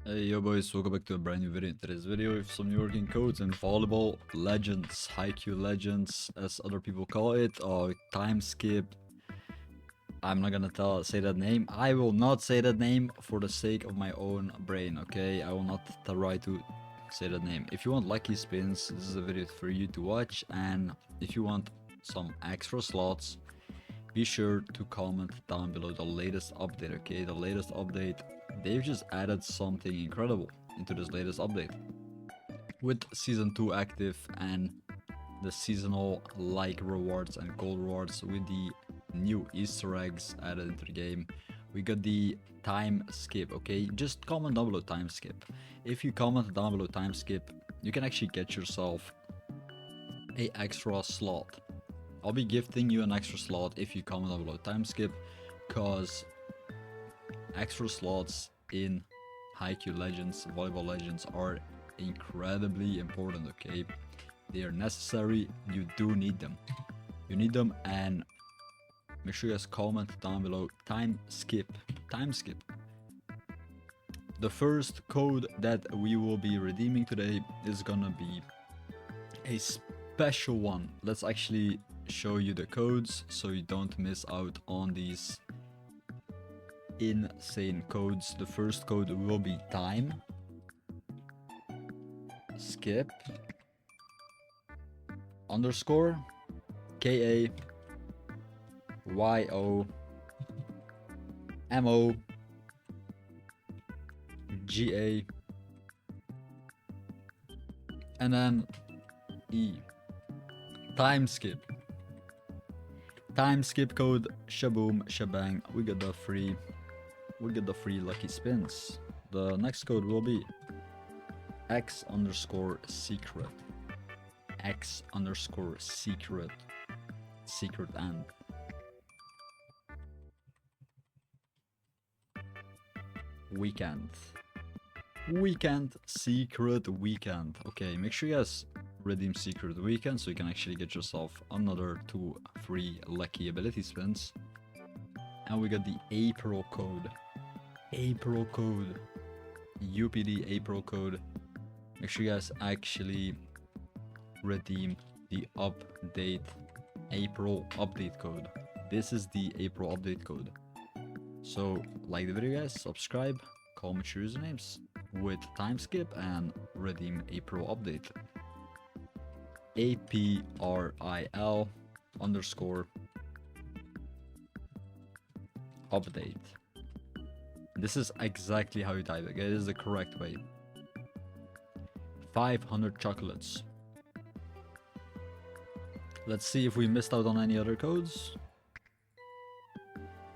Hey yo boys, welcome back to a brand new video. In today's video we have some new working codes in Volleyball Legends, Haikyuu Legends as other people call it, or time skip. I'm not gonna say that name. I will not say that name for the sake of my own brain, okay? I will not try to say that name. If you want lucky spins, this is a video for you to watch, and if you want some extra slots, be sure to comment down below the latest update, okay? The latest update, they've just added something incredible into this latest update. With Season 2 active and the seasonal like rewards and gold rewards with the new Easter eggs added into the game, we got the time skip, okay? Just comment down below time skip. If you comment down below time skip, you can actually get yourself a extra slot. I'll be gifting you an extra slot if you comment down below time skip, cause extra slots in Haikyuu Legends, Volleyball Legends are incredibly important, okay? They are necessary, you do need them. You need them, and make sure you guys comment down below time skip. Time skip. The first code that we will be redeeming today is gonna be a special one. Let's actually show you the codes so you don't miss out on these insane codes. The first code will be time skip underscore KAYOMOGA and then E. Time skip code, shaboom shabang, we get the free lucky spins. The next code will be X underscore secret and weekend secret weekend. Okay, make sure you guys redeem secret weekend so you can actually get yourself another 2 free lucky ability spins. And we got the April code, UPD April code. Make sure you guys actually redeem the April update code. This is the April update code. So like the video guys, subscribe, comment your usernames with time skip, and redeem April update. APRIL underscore update. This is exactly how you type it. It is the correct way. 500 chocolates. Let's see if we missed out on any other codes.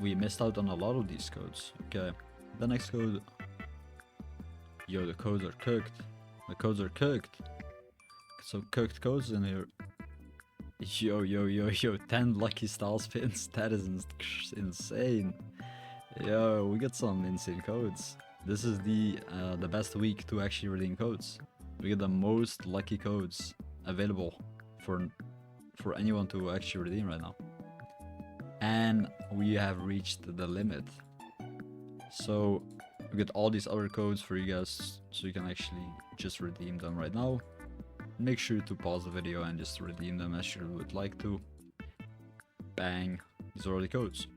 We missed out on a lot of these codes. Okay, the next code. Yo, the codes are cooked. So cooked codes in here. Yo, 10 lucky style spins. That is insane. Yo, we got some insane codes. This is the best week to actually redeem codes. We get the most lucky codes available for anyone to actually redeem right now. And we have reached the limit. So we get all these other codes for you guys, so you can actually just redeem them right now. Make sure to pause the video and just redeem them as you would like to. Bang, these are all the codes.